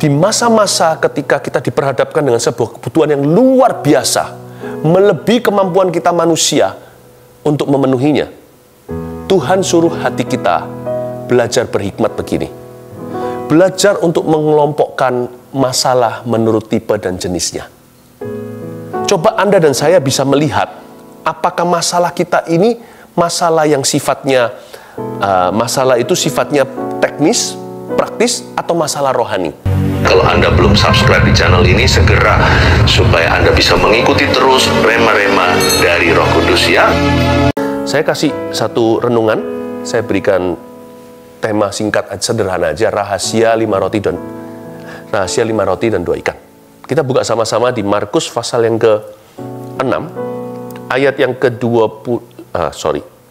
di masa-masa ketika kita diperhadapkan dengan sebuah kebutuhan yang luar biasa, melebihi kemampuan kita manusia untuk memenuhinya, Tuhan suruh hati kita belajar berhikmat begini. Belajar untuk mengelompokkan masalah menurut tipe dan jenisnya. Coba Anda dan saya bisa melihat apakah masalah kita ini masalah yang sifatnya masalah itu sifatnya teknis, praktis, atau masalah rohani. Kalau Anda belum subscribe di channel ini, segera supaya Anda bisa mengikuti terus rema-rema dari Roh Kudus ya. Saya kasih satu renungan, saya berikan tema singkat sederhana aja, rahasia 5 roti dan 2 ikan. Kita buka sama-sama di Markus pasal yang ke-6 ayat yang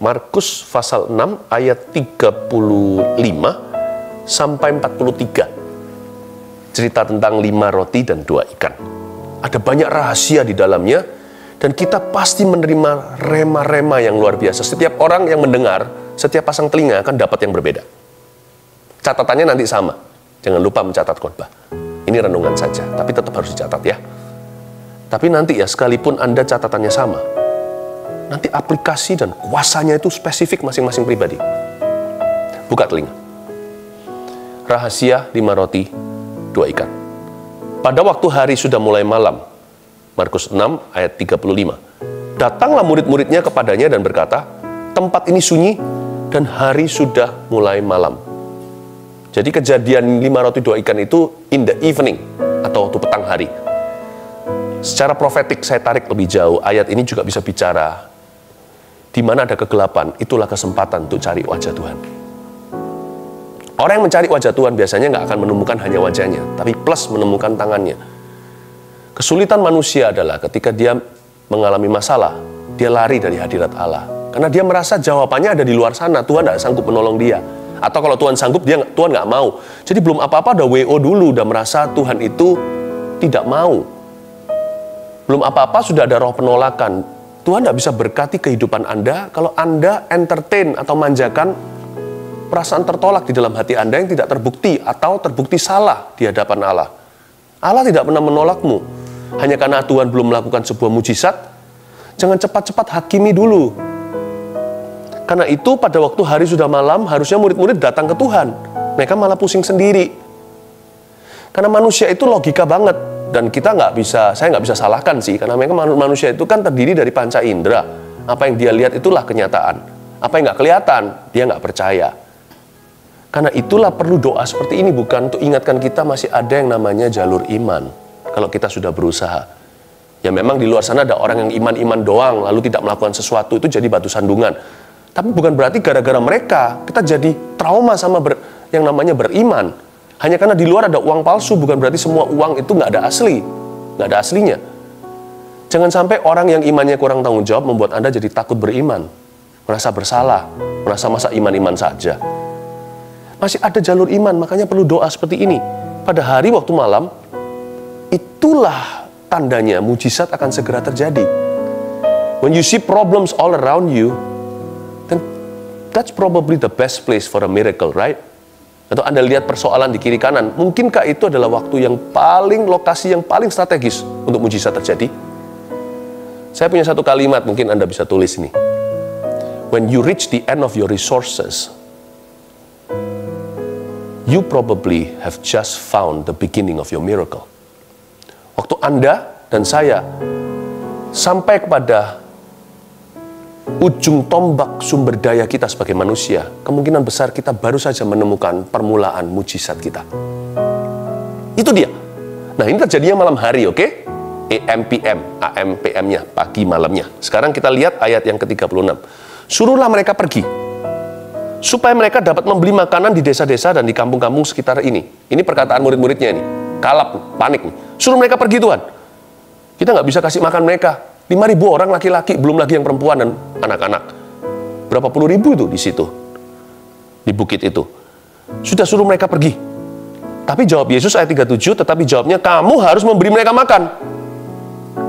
Markus pasal 6 ayat 35 sampai 43. Cerita tentang 5 roti dan 2 ikan. Ada banyak rahasia di dalamnya, dan kita pasti menerima rema-rema yang luar biasa. Setiap orang yang mendengar, setiap pasang telinga akan dapat yang berbeda. Catatannya nanti sama. Jangan lupa mencatat khotbah. Ini renungan saja, tapi tetap harus dicatat ya. Tapi nanti ya, sekalipun Anda catatannya sama, nanti aplikasi dan kuasanya itu spesifik masing-masing pribadi. Buka telinga. Rahasia 5 roti, 2 ikan. Pada waktu hari sudah mulai malam, Markus 6 ayat 35. Datanglah murid-muridnya kepadanya dan berkata, tempat ini sunyi dan hari sudah mulai malam. Jadi kejadian 5 roti 2 ikan itu in the evening, atau waktu petang hari. Secara profetik saya tarik lebih jauh, ayat ini juga bisa bicara di mana ada kegelapan, itulah kesempatan untuk cari wajah Tuhan. Orang yang mencari wajah Tuhan biasanya nggak akan menemukan hanya wajahnya, tapi plus menemukan tangannya. Kesulitan manusia adalah ketika dia mengalami masalah, dia lari dari hadirat Allah. Karena dia merasa jawabannya ada di luar sana, Tuhan nggak sanggup menolong dia. Atau kalau Tuhan sanggup, Tuhan nggak mau. Jadi belum apa-apa udah WO dulu, udah merasa Tuhan itu tidak mau. Belum apa-apa sudah ada roh penolakan. Tuhan nggak bisa berkati kehidupan Anda kalau Anda entertain atau manjakan perasaan tertolak di dalam hati Anda yang tidak terbukti atau terbukti salah di hadapan Allah. Allah tidak pernah menolakmu. Hanya karena Tuhan belum melakukan sebuah mujizat, jangan cepat-cepat hakimi dulu. Karena itu pada waktu hari sudah malam, harusnya murid-murid datang ke Tuhan. Mereka malah pusing sendiri. Karena manusia itu logika banget. Dan saya nggak bisa salahkan sih. Karena memang manusia itu kan terdiri dari panca indera. Apa yang dia lihat itulah kenyataan. Apa yang nggak kelihatan, dia nggak percaya. Karena itulah perlu doa seperti ini, bukan untuk ingatkan kita masih ada yang namanya jalur iman. Kalau kita sudah berusaha. Ya memang di luar sana ada orang yang iman-iman doang, lalu tidak melakukan sesuatu, itu jadi batu sandungan. Tapi bukan berarti gara-gara mereka, kita jadi trauma sama yang namanya beriman. Hanya karena di luar ada uang palsu, bukan berarti semua uang itu nggak ada asli. Nggak ada aslinya. Jangan sampai orang yang imannya kurang tanggung jawab membuat Anda jadi takut beriman. Merasa bersalah, merasa masa iman-iman saja. Masih ada jalur iman, makanya perlu doa seperti ini. Pada hari waktu malam, itulah tandanya mujizat akan segera terjadi. When you see problems all around you, then that's probably the best place for a miracle, right? Atau Anda lihat persoalan di kiri kanan, mungkinkah itu adalah waktu yang lokasi yang paling strategis untuk mujizat terjadi? Saya punya satu kalimat, mungkin Anda bisa tulis ini. When you reach the end of your resources, you probably have just found the beginning of your miracle. Waktu Anda dan saya sampai kepada ujung tombak sumber daya kita sebagai manusia, kemungkinan besar kita baru saja menemukan permulaan mujizat kita. Itu dia. Nah, ini terjadinya malam hari, oke? AM, PM, AM, PM-nya, pagi, malamnya. Sekarang kita lihat ayat yang ke-36. Suruhlah mereka pergi, supaya mereka dapat membeli makanan di desa-desa dan di kampung-kampung sekitar ini. Ini perkataan murid-muridnya ini. Kalap, panik nih. Suruh mereka pergi, Tuhan. Kita nggak bisa kasih makan mereka. 5.000 orang laki-laki, belum lagi yang perempuan dan anak-anak. Berapa puluh ribu itu di situ, di bukit itu. Sudah suruh mereka pergi. Tapi jawab Yesus ayat 37, tetapi jawabnya, kamu harus memberi mereka makan.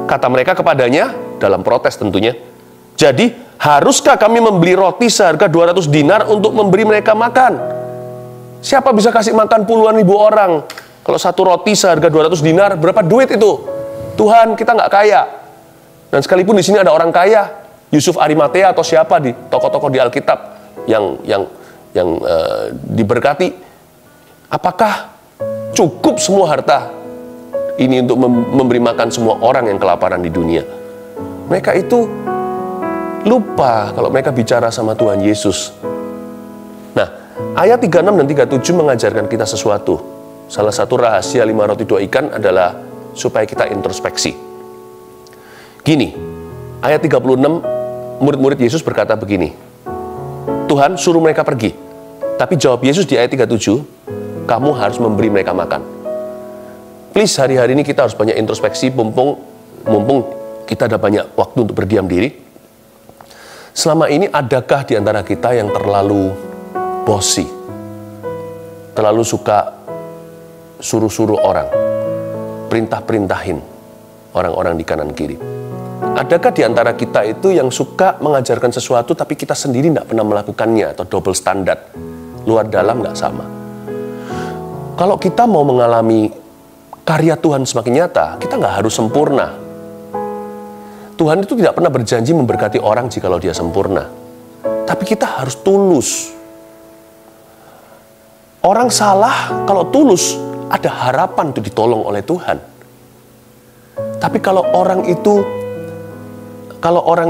Kata mereka kepadanya, dalam protes tentunya, jadi haruskah kami membeli roti seharga 200 dinar untuk memberi mereka makan? Siapa bisa kasih makan puluhan ribu orang? Kalau satu roti seharga 200 dinar, berapa duit itu? Tuhan, kita nggak kaya. Dan sekalipun di sini ada orang kaya, Yusuf Arimatea atau siapa di tokoh-tokoh di Alkitab yang diberkati, apakah cukup semua harta ini untuk memberi makan semua orang yang kelaparan di dunia? Mereka itu lupa kalau mereka bicara sama Tuhan Yesus. Nah, ayat 36 dan 37 mengajarkan kita sesuatu. Salah satu rahasia 5 roti 2 ikan adalah supaya kita introspeksi. Gini, ayat 36, murid-murid Yesus berkata begini, Tuhan suruh mereka pergi. Tapi jawab Yesus di ayat 37, kamu harus memberi mereka makan. Please, hari-hari ini kita harus banyak introspeksi, mumpung kita ada banyak waktu untuk berdiam diri. Selama ini adakah di antara kita yang terlalu bossy, terlalu suka suruh-suruh orang, perintah-perintahin orang-orang di kanan kiri? Adakah di antara kita itu yang suka mengajarkan sesuatu tapi kita sendiri tidak pernah melakukannya, atau double standard, luar dalam nggak sama? Kalau kita mau mengalami karya Tuhan semakin nyata, kita nggak harus sempurna. Tuhan itu tidak pernah berjanji memberkati orang jikalau dia sempurna. Tapi kita harus tulus. Orang salah kalau tulus, ada harapan untuk ditolong oleh Tuhan. Tapi kalau orang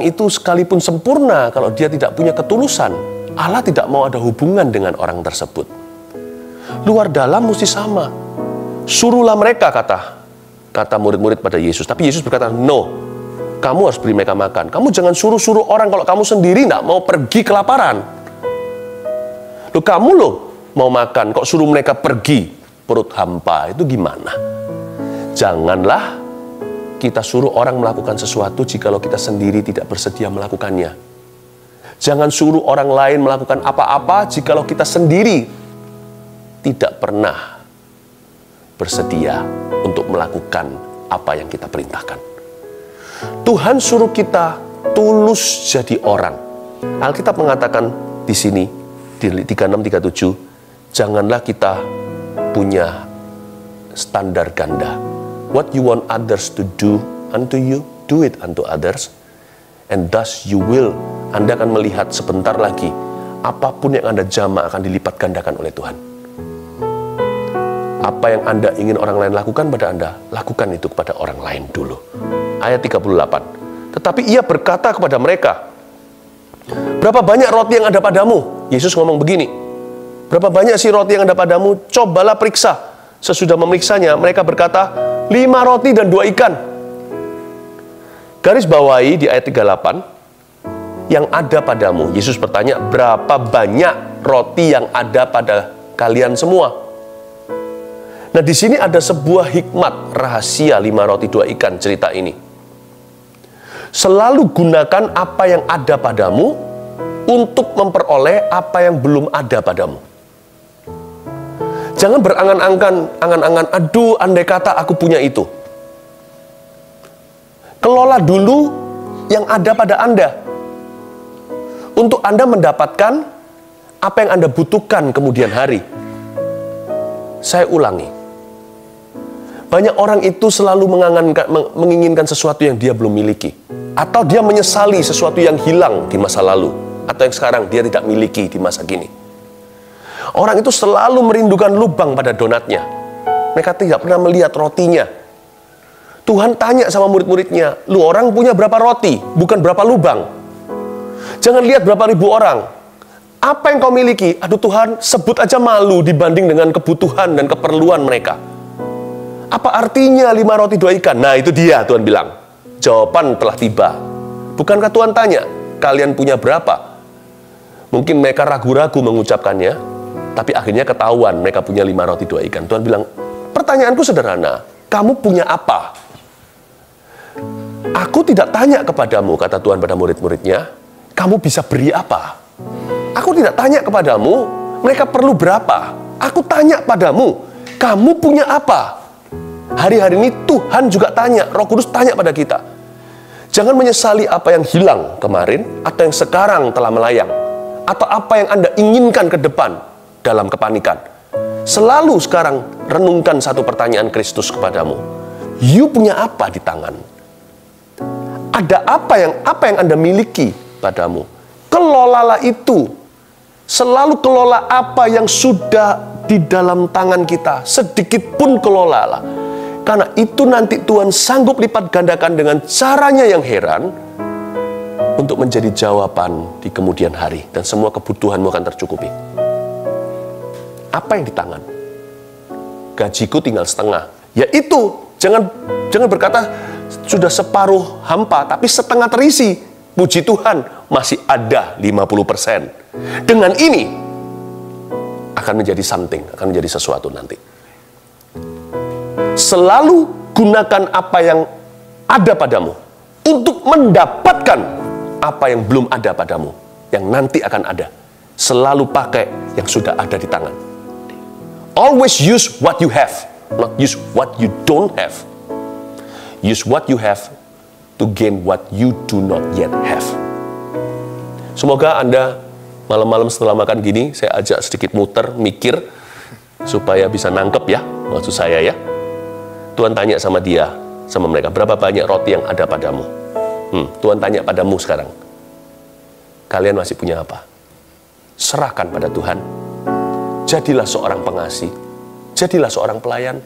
itu sekalipun sempurna, kalau dia tidak punya ketulusan, Allah tidak mau ada hubungan dengan orang tersebut. Luar dalam mesti sama. Suruhlah mereka, kata murid-murid pada Yesus. Tapi Yesus berkata, no, kamu harus beri mereka makan. Kamu jangan suruh-suruh orang kalau kamu sendiri tidak mau pergi kelaparan. Kamu mau makan, kok suruh mereka pergi perut hampa, itu gimana? Janganlah kita suruh orang melakukan sesuatu jikalau kita sendiri tidak bersedia melakukannya. Jangan suruh orang lain melakukan apa-apa jikalau kita sendiri tidak pernah bersedia untuk melakukan apa yang kita perintahkan. Tuhan suruh kita tulus jadi orang. Alkitab mengatakan di sini, di 36-37, janganlah kita punya standar ganda. What you want others to do unto you, do it unto others, and thus you will. Anda akan melihat sebentar lagi, apapun yang Anda jama akan dilipat gandakan oleh Tuhan. Apa yang Anda ingin orang lain lakukan pada Anda, lakukan itu kepada orang lain dulu. Ayat 38. Tetapi ia berkata kepada mereka, berapa banyak roti yang ada padamu? Yesus ngomong begini, berapa banyak sih roti yang ada padamu? Cobalah periksa. Sesudah memeriksanya, mereka berkata, 5 roti dan 2 ikan. Garis bawahi di ayat 38, yang ada padamu. Yesus bertanya, berapa banyak roti yang ada pada kalian semua? Nah, di sini ada sebuah hikmat rahasia 5 roti 2 ikan cerita ini. Selalu gunakan apa yang ada padamu untuk memperoleh apa yang belum ada padamu. Jangan berangan-angan, aduh, andai kata aku punya itu. Kelola dulu yang ada pada Anda, untuk Anda mendapatkan apa yang Anda butuhkan kemudian hari. Saya ulangi, banyak orang itu selalu menginginkan sesuatu yang dia belum miliki, atau dia menyesali sesuatu yang hilang di masa lalu, atau yang sekarang dia tidak miliki di masa kini. Orang itu selalu merindukan lubang pada donatnya. Mereka tidak pernah melihat rotinya. Tuhan tanya sama murid-muridnya, lu orang punya berapa roti, bukan berapa lubang. Jangan lihat berapa ribu orang. Apa yang kau miliki? Aduh Tuhan, sebut aja malu dibanding dengan kebutuhan dan keperluan mereka. Apa artinya 5 roti 2 ikan? Nah, itu dia, Tuhan bilang. Jawaban telah tiba. Bukankah Tuhan tanya, kalian punya berapa? Mungkin mereka ragu-ragu mengucapkannya, tapi akhirnya ketahuan mereka punya 5 roti 2 ikan. Tuhan bilang, pertanyaanku sederhana, kamu punya apa? Aku tidak tanya kepadamu, kata Tuhan pada murid-muridnya, kamu bisa beri apa? Aku tidak tanya kepadamu, mereka perlu berapa? Aku tanya padamu, kamu punya apa? Hari-hari ini Tuhan juga tanya, Roh Kudus tanya pada kita. Jangan menyesali apa yang hilang kemarin, atau yang sekarang telah melayang, atau apa yang Anda inginkan ke depan dalam kepanikan. Selalu sekarang renungkan satu pertanyaan Kristus kepadamu. You punya apa di tangan? Ada apa yang Anda miliki padamu? Kelolalah itu. Selalu kelola apa yang sudah di dalam tangan kita. Sedikit pun kelolalah. Karena itu nanti Tuhan sanggup lipat gandakan dengan caranya yang heran untuk menjadi jawaban di kemudian hari. Dan semua kebutuhanmu akan tercukupi. Apa yang di tangan? Gajiku tinggal setengah. Ya itu. Jangan berkata sudah separuh hampa, tapi setengah terisi. Puji Tuhan, masih ada 50%. Dengan ini, akan menjadi something, akan menjadi sesuatu nanti. Selalu gunakan apa yang ada padamu untuk mendapatkan apa yang belum ada padamu, yang nanti akan ada. Selalu pakai yang sudah ada di tangan. Always use what you have, not use what you don't have. Use what you have to gain what you do not yet have. Semoga Anda malam-malam setelah makan gini, saya ajak sedikit muter, mikir, supaya bisa nangkep ya, maksud saya ya. Tuhan tanya sama dia, sama mereka, berapa banyak roti yang ada padamu? Tuhan tanya padamu sekarang, kalian masih punya apa? Serahkan pada Tuhan. Jadilah seorang pengasih, jadilah seorang pelayan,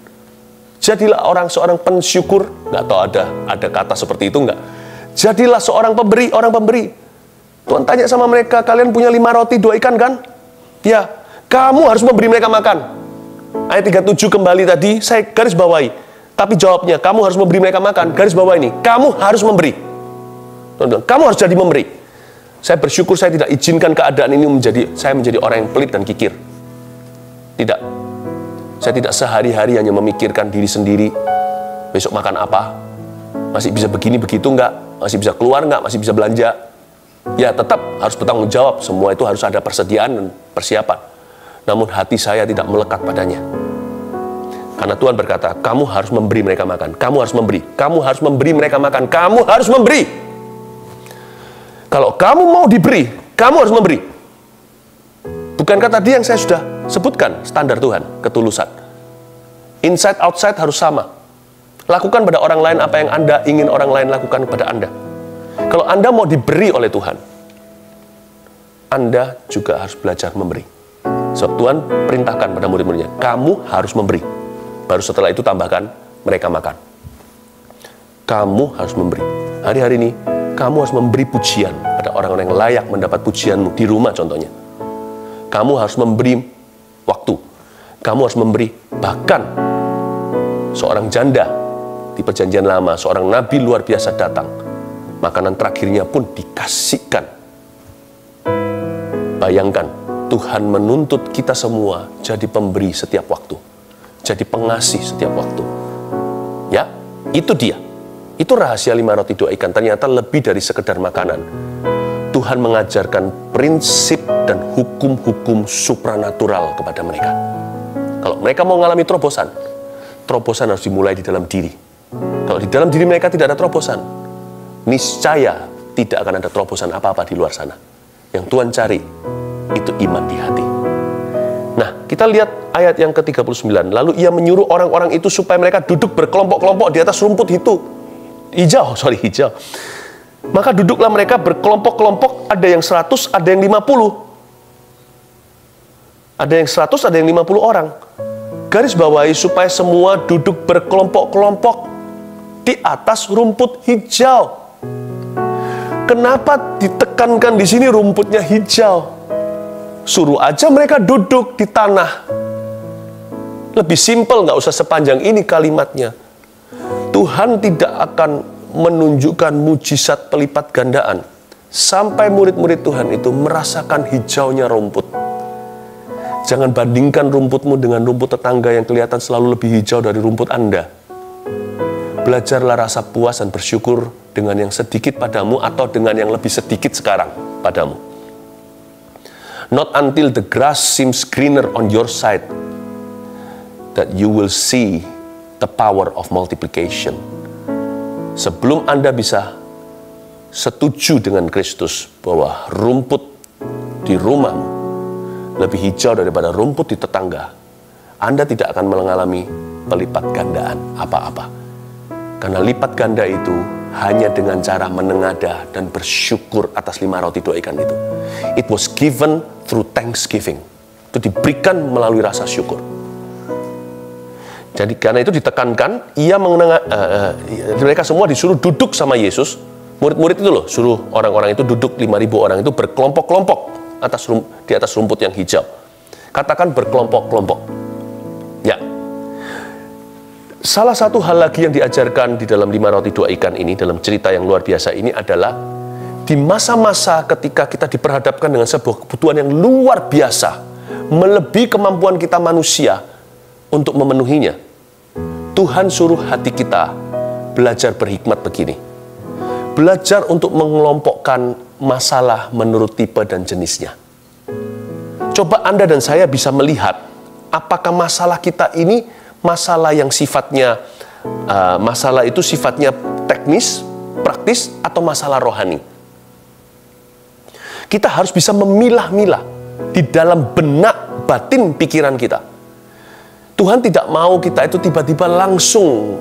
jadilah seorang pensyukur. Nggak tahu ada kata seperti itu nggak? Jadilah seorang pemberi, orang pemberi. Tuhan tanya sama mereka, kalian punya 5 roti, 2 ikan kan? Ya, kamu harus memberi mereka makan. Ayat 37 kembali tadi, saya garis bawahi. Tapi jawabnya, kamu harus memberi mereka makan. Garis bawah ini, kamu harus memberi. Kamu harus jadi memberi. Saya bersyukur saya tidak izinkan keadaan ini saya menjadi orang yang pelit dan kikir. Tidak. Saya tidak sehari-hari hanya memikirkan diri sendiri. Besok makan apa? Masih bisa begini, begitu enggak? Masih bisa keluar enggak? Masih bisa belanja? Ya, tetap harus bertanggung jawab. Semua itu harus ada persediaan dan persiapan. Namun hati saya tidak melekat padanya. Karena Tuhan berkata, kamu harus memberi mereka makan. Kamu harus memberi. Kamu harus memberi mereka makan. Kamu harus memberi. Kalau kamu mau diberi, kamu harus memberi. Bukankah tadi yang saya sudah sebutkan, standar Tuhan, ketulusan. Inside, outside harus sama. Lakukan pada orang lain apa yang Anda ingin orang lain lakukan kepada Anda. Kalau Anda mau diberi oleh Tuhan, Anda juga harus belajar memberi. Sebab Tuhan perintahkan pada murid-muridnya, kamu harus memberi. Baru setelah itu tambahkan, mereka makan. Kamu harus memberi. Hari-hari ini, kamu harus memberi pujian pada orang-orang yang layak mendapat pujianmu di rumah contohnya. Kamu harus memberi waktu. Kamu harus memberi bahkan seorang janda di perjanjian lama, seorang nabi luar biasa datang. Makanan terakhirnya pun dikasihkan. Bayangkan, Tuhan menuntut kita semua jadi pemberi setiap waktu. Jadi pengasih setiap waktu. Ya, itu dia. Itu rahasia 5 roti 2 ikan. Ternyata lebih dari sekedar makanan. Tuhan mengajarkan prinsip dan hukum-hukum supranatural kepada mereka. Kalau mereka mau mengalami terobosan, terobosan harus dimulai di dalam diri. Kalau di dalam diri mereka tidak ada terobosan, niscaya tidak akan ada terobosan apa-apa di luar sana. Yang Tuhan cari, itu iman di hati. Nah, kita lihat ayat yang ke-39. Lalu ia menyuruh orang-orang itu supaya mereka duduk berkelompok-kelompok di atas rumput hijau. Maka duduklah mereka berkelompok-kelompok, ada yang 100, ada yang 50. Ada yang 100, ada yang 50 orang. Garis bawahi supaya semua duduk berkelompok-kelompok di atas rumput hijau. Kenapa ditekankan di sini rumputnya hijau? Suruh aja mereka duduk di tanah. Lebih simpel, nggak usah sepanjang ini kalimatnya. Tuhan tidak akan menunjukkan mujizat pelipat gandaan sampai murid-murid Tuhan itu merasakan hijaunya rumput. Jangan bandingkan rumputmu dengan rumput tetangga yang kelihatan selalu lebih hijau dari rumput Anda. Belajarlah rasa puas dan bersyukur dengan yang sedikit padamu atau dengan yang lebih sedikit sekarang padamu. Not until the grass seems greener on your side that you will see the power of multiplication. Sebelum Anda bisa setuju dengan Kristus bahwa rumput di rumahmu lebih hijau daripada rumput di tetangga, Anda tidak akan mengalami pelipat gandaan apa-apa. Karena lipat ganda itu hanya dengan cara menengadah dan bersyukur atas 5 roti 2 ikan itu. It was given through thanksgiving. Itu diberikan melalui rasa syukur. Jadi karena itu ditekankan, mereka semua disuruh duduk sama Yesus. Murid-murid itu loh, suruh orang-orang itu duduk, 5.000 orang itu berkelompok-kelompok di atas rumput yang hijau. Katakan berkelompok-kelompok. Ya. Salah satu hal lagi yang diajarkan di dalam 5 roti 2 ikan ini, dalam cerita yang luar biasa ini adalah di masa-masa ketika kita diperhadapkan dengan sebuah kebutuhan yang luar biasa, melebihi kemampuan kita manusia untuk memenuhinya. Tuhan suruh hati kita belajar berhikmat begini. Belajar untuk mengelompokkan masalah menurut tipe dan jenisnya. Coba Anda dan saya bisa melihat apakah masalah kita ini masalah yang sifatnya masalah itu sifatnya teknis, praktis, atau masalah rohani. Kita harus bisa memilah-milah di dalam benak batin pikiran kita. Tuhan tidak mau kita itu tiba-tiba langsung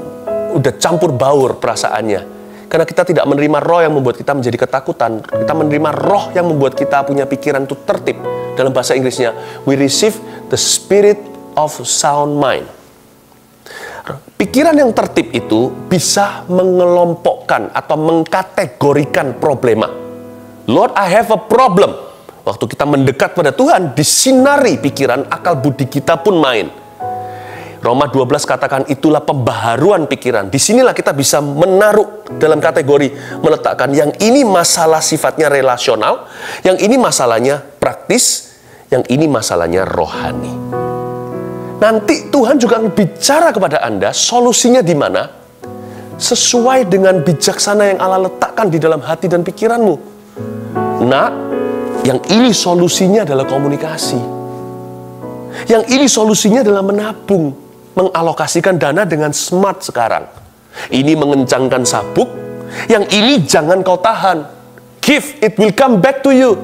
udah campur baur perasaannya. Karena kita tidak menerima roh yang membuat kita menjadi ketakutan. Kita menerima roh yang membuat kita punya pikiran itu tertib. Dalam bahasa Inggrisnya, we receive the spirit of sound mind. Pikiran yang tertib itu bisa mengelompokkan atau mengkategorikan problema. Lord, I have a problem. Waktu kita mendekat pada Tuhan, disinari pikiran, akal budi kita pun main. Roma 12 katakan itulah pembaharuan pikiran. Disinilah kita bisa menaruh dalam kategori, meletakkan yang ini masalah sifatnya relasional, yang ini masalahnya praktis, yang ini masalahnya rohani. Nanti Tuhan juga akan bicara kepada Anda solusinya di mana, sesuai dengan bijaksana yang Allah letakkan di dalam hati dan pikiranmu. Nah, yang ini solusinya adalah komunikasi. Yang ini solusinya adalah menabung. Mengalokasikan dana dengan smart sekarang. Ini mengencangkan sabuk, yang ini jangan kau tahan. Give, it will come back to you.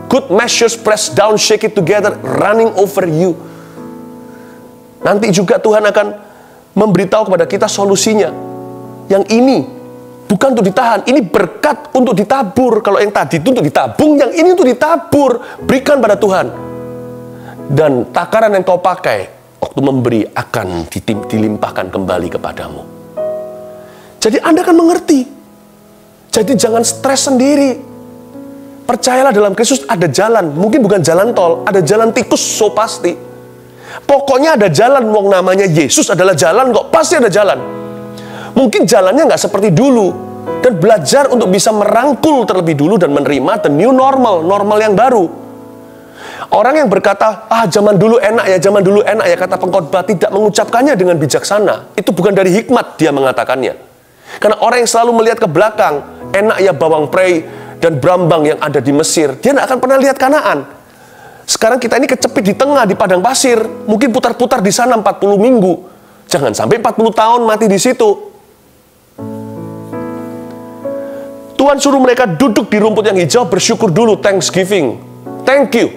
Good measures pressed down, shake it together, running over you. Nanti juga Tuhan akan memberitahu kepada kita solusinya. Yang ini bukan untuk ditahan, ini berkat untuk ditabur. Kalau yang tadi itu untuk ditabung, yang ini untuk ditabur. Berikan pada Tuhan. Dan takaran yang kau pakai waktu memberi akan dilimpahkan kembali kepadamu. Jadi Anda akan mengerti. Jadi jangan stres sendiri. Percayalah dalam Kristus ada jalan. Mungkin bukan jalan tol, ada jalan tikus, so pasti. Pokoknya ada jalan, wong namanya Yesus adalah jalan kok, pasti ada jalan. Mungkin jalannya nggak seperti dulu. Dan belajar untuk bisa merangkul terlebih dulu dan menerima the new normal, normal yang baru. Orang yang berkata, zaman dulu enak ya, kata pengkhotbah tidak mengucapkannya dengan bijaksana. Itu bukan dari hikmat dia mengatakannya. Karena orang yang selalu melihat ke belakang, enak ya bawang prei dan brambang yang ada di Mesir, dia tidak akan pernah lihat Kanaan. Sekarang kita ini kecepit di tengah, di padang pasir, mungkin putar-putar di sana 40 minggu. Jangan sampai 40 tahun mati di situ. Tuhan suruh mereka duduk di rumput yang hijau, bersyukur dulu, thanksgiving. Thank you.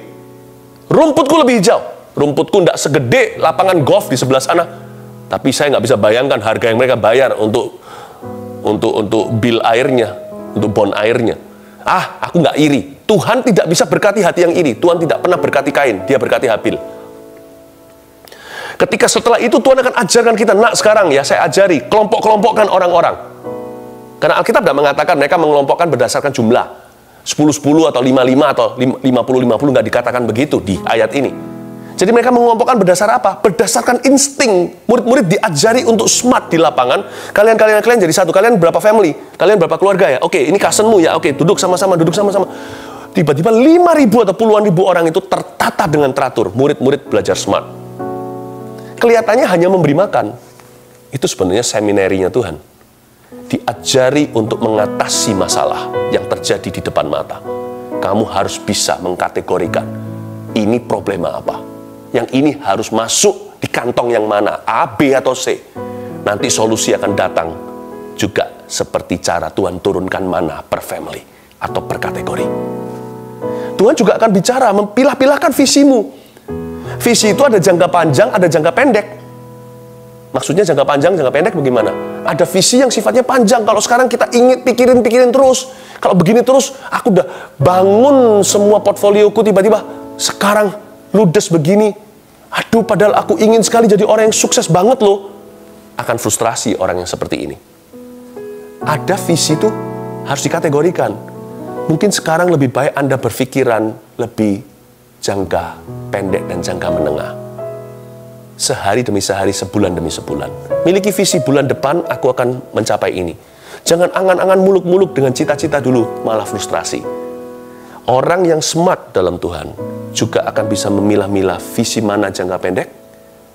Rumputku lebih hijau. Rumputku tidak segede lapangan golf di sebelah sana. Tapi saya nggak bisa bayangkan harga yang mereka bayar untuk bil airnya, untuk bon airnya. Aku nggak iri. Tuhan tidak bisa berkati hati yang iri. Tuhan tidak pernah berkati Kain, dia berkati Habil. Ketika setelah itu Tuhan akan ajarkan kita, sekarang ya saya ajari, kelompok-kelompokkan orang-orang. Karena Alkitab tidak mengatakan mereka mengelompokkan berdasarkan jumlah. 10-10 atau 5-5 atau 50-50 nggak dikatakan begitu di ayat ini. Jadi mereka mengelompokkan berdasar apa? Berdasarkan insting. Murid-murid diajari untuk smart di lapangan. Kalian jadi satu. Kalian berapa family? Kalian berapa keluarga ya? Oke, ini cousinmu ya. Oke, duduk sama-sama. Tiba-tiba 5.000 atau puluhan ribu orang itu tertata dengan teratur. Murid-murid belajar smart. Kelihatannya hanya memberi makan. Itu sebenarnya seminarinya Tuhan. Diajari untuk mengatasi masalah yang terjadi di depan mata. Kamu harus bisa mengkategorikan ini problema apa, yang ini harus masuk di kantong yang mana, A, B, atau C. Nanti solusi akan datang juga seperti cara Tuhan turunkan mana per family atau per kategori. Tuhan juga akan bicara, mempilah-pilahkan visimu. Visi itu ada jangka panjang, ada jangka pendek. Maksudnya jangka panjang, jangka pendek bagaimana? Ada visi yang sifatnya panjang. Kalau sekarang kita ingin pikirin terus. Kalau begini terus, aku udah bangun semua portfolioku, tiba-tiba sekarang ludes begini. Aduh, padahal aku ingin sekali jadi orang yang sukses banget loh. Akan frustrasi orang yang seperti ini. Ada visi itu harus dikategorikan. Mungkin sekarang lebih baik Anda berpikiran lebih jangka pendek dan jangka menengah. Sehari demi sehari, sebulan demi sebulan. Miliki visi bulan depan, aku akan mencapai ini. Jangan angan-angan muluk-muluk dengan cita-cita dulu, malah frustrasi. Orang yang smart dalam Tuhan juga akan bisa memilah-milah visi mana jangka pendek,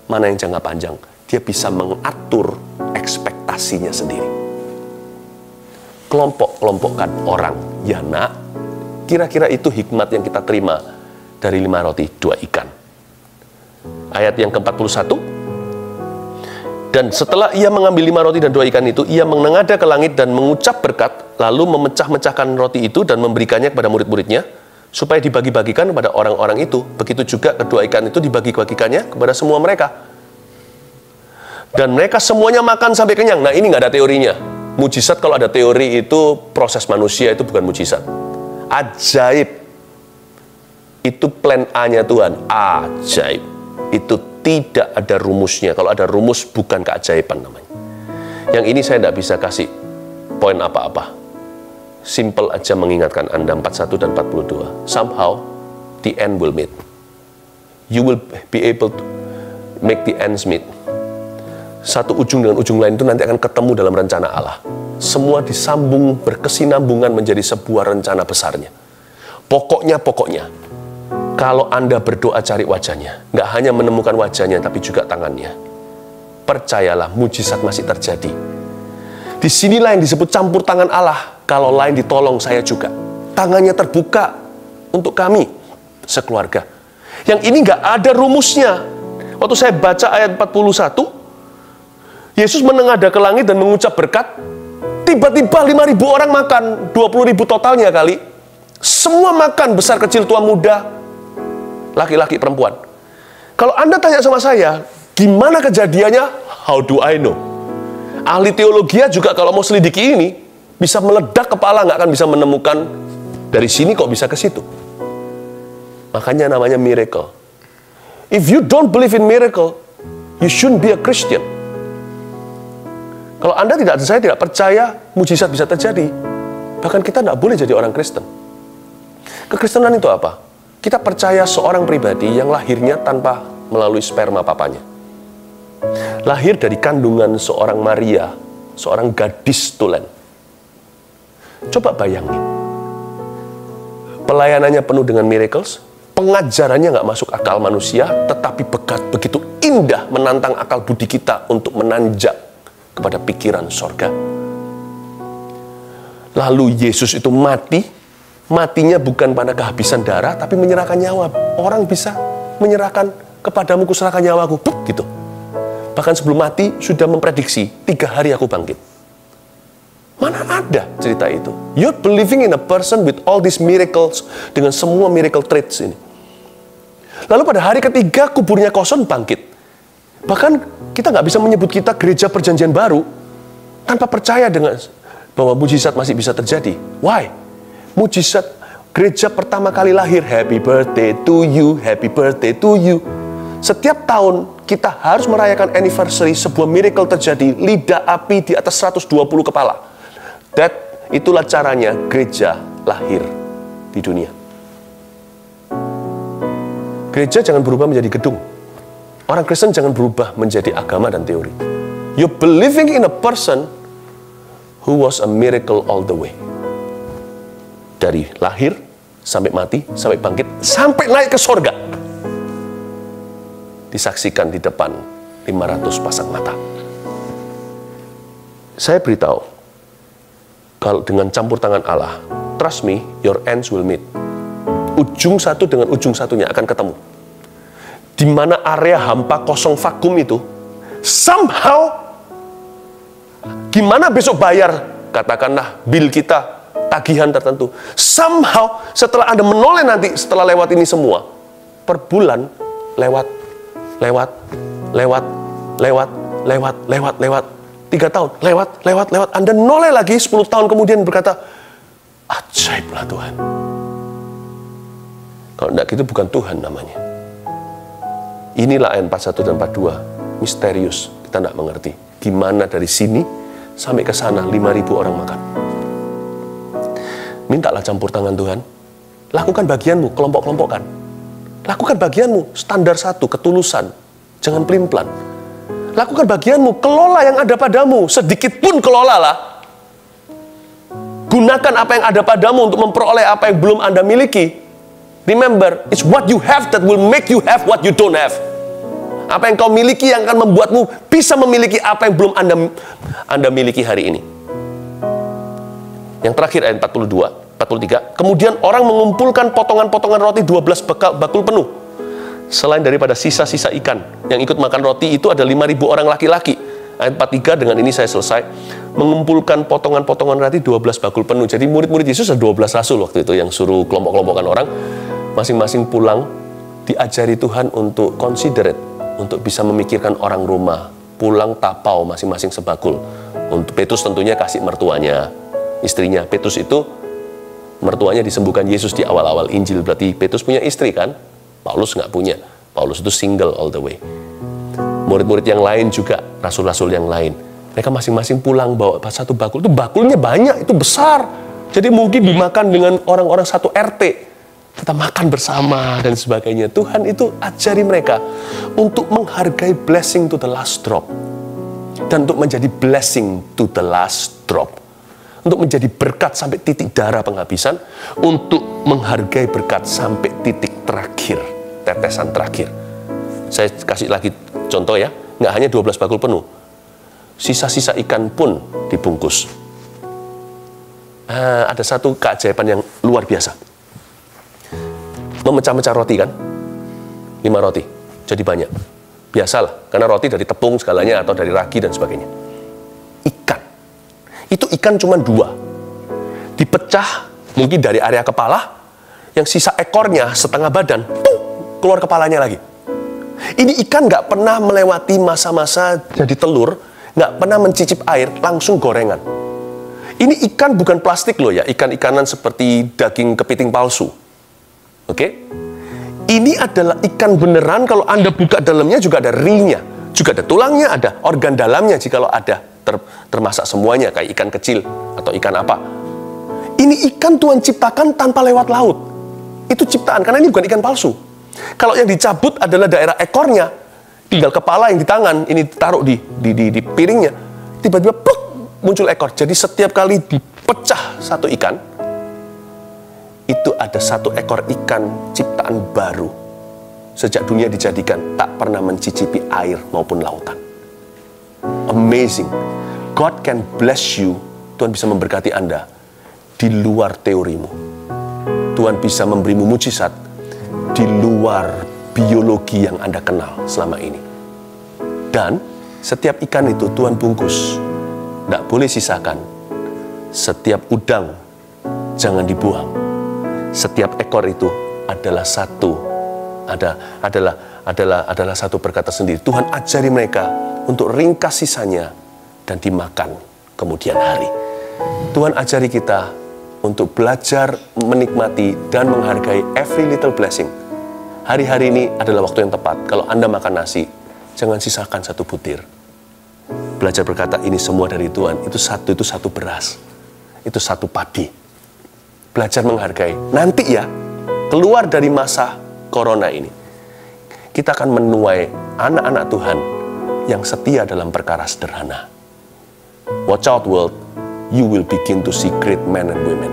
mana yang jangka panjang. Dia bisa mengatur ekspektasinya sendiri. Kelompok-kelompokkan orang. Ya nak, kira-kira itu hikmat yang kita terima dari 5 roti 2 ikan. Ayat yang ke-41. Dan setelah ia mengambil 5 roti dan 2 ikan itu, ia menengadah ke langit dan mengucap berkat, lalu memecah-mecahkan roti itu dan memberikannya kepada murid-muridnya, supaya dibagi-bagikan kepada orang-orang itu. Begitu juga kedua ikan itu dibagi-bagikannya kepada semua mereka. Dan mereka semuanya makan sampai kenyang. Nah, ini nggak ada teorinya. Mujizat kalau ada teori itu proses manusia, itu bukan mujizat. Ajaib. Itu plan A-nya Tuhan. Ajaib. Itu tidak ada rumusnya. Kalau ada rumus, bukan keajaiban namanya. Yang ini saya tidak bisa kasih poin apa-apa. Simple aja mengingatkan Anda 41 dan 42. Somehow, the end will meet. You will be able to make the ends meet. Satu ujung dengan ujung lain itu nanti akan ketemu dalam rencana Allah. Semua disambung, berkesinambungan menjadi sebuah rencana besarnya. Pokoknya, kalau Anda berdoa cari wajahnya, nggak hanya menemukan wajahnya, tapi juga tangannya. Percayalah, mujizat masih terjadi. Disinilah yang disebut campur tangan Allah. Kalau lain ditolong, saya juga. Tangannya terbuka untuk kami, sekeluarga. Yang ini nggak ada rumusnya. Waktu saya baca ayat 41, Yesus menengadah ke langit dan mengucap berkat. Tiba-tiba 5.000 orang makan, 20.000 totalnya kali. Semua makan, besar kecil tua muda, laki-laki perempuan. Kalau Anda tanya sama saya, gimana kejadiannya? How do I know? Ahli teologi juga kalau mau selidiki ini, bisa meledak kepala, nggak akan bisa menemukan dari sini kok bisa ke situ. Makanya namanya miracle. If you don't believe in miracle, you shouldn't be a Christian. Kalau saya tidak percaya mujizat bisa terjadi, bahkan kita tidak boleh jadi orang Kristen. Kekristenan itu apa? Kita percaya seorang pribadi yang lahirnya tanpa melalui sperma papanya. Lahir dari kandungan seorang Maria, seorang gadis tulen. Coba bayangin. Pelayanannya penuh dengan miracles, pengajarannya nggak masuk akal manusia, tetapi begitu indah menantang akal budi kita untuk menanjak kepada pikiran sorga. Lalu Yesus itu matinya bukan pada kehabisan darah, tapi menyerahkan nyawa. Orang bisa menyerahkan kepadamu, kuserahkan nyawaku, gitu. Bahkan sebelum mati sudah memprediksi 3 hari aku bangkit. Mana ada cerita itu? You're believing in a person with all these miracles, dengan semua miracle traits ini. Lalu pada hari ketiga kuburnya kosong, bangkit. Bahkan kita nggak bisa menyebut kita gereja perjanjian baru tanpa percaya dengan bahwa mujizat masih bisa terjadi. Why? Mujizat gereja pertama kali lahir, happy birthday to you, happy birthday to you. Setiap tahun kita harus merayakan anniversary sebuah miracle terjadi, lidah api di atas 120 kepala. Itulah caranya gereja lahir di dunia. Gereja jangan berubah menjadi gedung. Orang Kristen jangan berubah menjadi agama dan teori. You're believing in a person who was a miracle all the way. Dari lahir, sampai mati, sampai bangkit, sampai naik ke sorga. Disaksikan di depan 500 pasang mata. Saya beritahu, kalau dengan campur tangan Allah, trust me, your ends will meet. Ujung satu dengan ujung satunya akan ketemu. Di mana area hampa kosong vakum itu, somehow, gimana besok bayar, katakanlah bill kita, tagihan tertentu. Somehow, setelah Anda menoleh nanti, setelah lewat ini semua, per bulan, lewat. 3 tahun, lewat. Anda noleh lagi 10 tahun kemudian berkata, ajaiblah Tuhan. Kalau enggak gitu bukan Tuhan namanya. Inilah ayat 41 dan 42, misterius, kita enggak mengerti. Gimana dari sini sampai ke sana 5.000 orang makan. Mintalah campur tangan Tuhan. Lakukan bagianmu, kelompok-kelompokkan. Lakukan bagianmu, standar 1, ketulusan. Jangan pelin-pelan. Lakukan bagianmu, kelola yang ada padamu. Sedikit pun kelolalah. Gunakan apa yang ada padamu untuk memperoleh apa yang belum Anda miliki. Remember, it's what you have that will make you have what you don't have. Apa yang kau miliki yang akan membuatmu bisa memiliki apa yang belum Anda miliki hari ini. Yang terakhir ayat 43. Kemudian orang mengumpulkan potongan-potongan roti 12 bakul penuh. Selain daripada sisa-sisa ikan yang ikut makan roti itu ada 5.000 orang laki-laki. Ayat 43, dengan ini saya selesai. Mengumpulkan potongan-potongan roti 12 bakul penuh. Jadi murid-murid Yesus ada 12 rasul waktu itu yang suruh kelompok-kelompokkan orang. Masing-masing pulang, diajari Tuhan untuk considerate, untuk bisa memikirkan orang rumah. Pulang tapau masing-masing sebakul. Untuk Petrus tentunya kasih mertuanya, istrinya. Petrus itu mertuanya disembuhkan Yesus di awal-awal Injil. Berarti Petrus punya istri kan? Paulus nggak punya. Paulus itu single all the way. Murid-murid yang lain juga, rasul-rasul yang lain. Mereka masing-masing pulang bawa satu bakul. Itu bakulnya banyak, itu besar. Jadi mungkin dimakan dengan orang-orang satu RT. Kita makan bersama dan sebagainya. Tuhan itu ajari mereka untuk menghargai blessing to the last drop. Dan untuk menjadi blessing to the last drop. Untuk menjadi berkat sampai titik darah penghabisan. Untuk menghargai berkat sampai titik terakhir. Tetesan terakhir. Saya kasih lagi contoh ya. Nggak hanya 12 bakul penuh. Sisa-sisa ikan pun dibungkus. Ada satu keajaiban yang luar biasa. Memecah-mecah roti kan. 5 roti. Jadi banyak. Biasalah. Karena roti dari tepung segalanya atau dari ragi dan sebagainya. Ikan. Itu ikan cuma 2. Dipecah mungkin dari area kepala. Yang sisa ekornya setengah badan. Keluar kepalanya lagi. Ini ikan nggak pernah melewati masa-masa jadi telur. Nggak pernah mencicip air. Langsung gorengan. Ini ikan bukan plastik loh ya. Ikan-ikanan seperti daging kepiting palsu. Oke? Ini adalah ikan beneran. Kalau Anda buka dalamnya juga ada ringnya. Juga ada tulangnya, ada organ dalamnya jikalau ada. Termasak semuanya kayak ikan kecil atau ikan apa. Ini ikan Tuhan ciptakan tanpa lewat laut. Itu ciptaan, karena ini bukan ikan palsu. Kalau yang dicabut adalah daerah ekornya, tinggal kepala yang di tangan, ini ditaruh di piringnya, tiba-tiba pluk, muncul ekor. Jadi setiap kali dipecah satu ikan, itu ada satu ekor ikan ciptaan baru. Sejak dunia dijadikan, tak pernah mencicipi air maupun lautan. Amazing. God can bless you. Tuhan bisa memberkati Anda di luar teorimu. Tuhan bisa memberimu mujizat di luar biologi yang Anda kenal selama ini. Dan setiap ikan itu Tuhan bungkus. Tidak boleh sisakan. Setiap udang jangan dibuang. Setiap ekor itu adalah satu adalah satu berkat tersendiri. Tuhan ajari mereka untuk ringkas sisanya dan dimakan kemudian hari. Tuhan ajari kita untuk belajar menikmati dan menghargai every little blessing. Hari-hari ini adalah waktu yang tepat. Kalau Anda makan nasi, jangan sisakan satu butir. Belajar berkata, ini semua dari Tuhan. Itu satu beras. Itu satu padi. Belajar menghargai. Nanti ya, keluar dari masa corona ini, kita akan menuai anak-anak Tuhan yang setia dalam perkara sederhana. Watch out world, you will begin to see great men and women.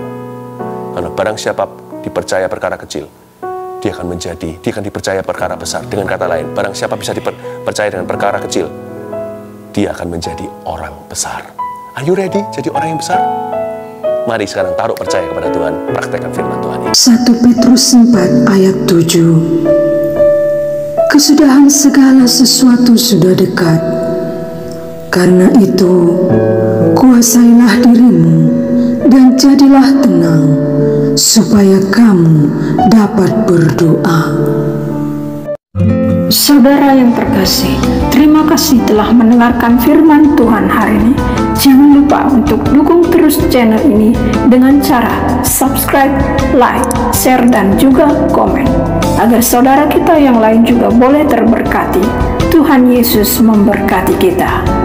Karena barang siapa dipercaya perkara kecil, dia akan dipercaya perkara besar. Dengan kata lain, barang siapa bisa dipercaya dengan perkara kecil, dia akan menjadi orang besar. Are you ready jadi orang yang besar? Mari sekarang taruh percaya kepada Tuhan, praktekkan firman Tuhan ini. 1 Petrus 4 ayat 7. Kesudahan segala sesuatu sudah dekat. Karena itu, kuasailah dirimu dan jadilah tenang, supaya kamu dapat berdoa. Saudara yang terkasih, terima kasih telah mendengarkan firman Tuhan hari ini. Jangan lupa untuk dukung terus channel ini dengan cara subscribe, like, share, dan juga komen, agar saudara kita yang lain juga boleh terberkati. Tuhan Yesus memberkati kita.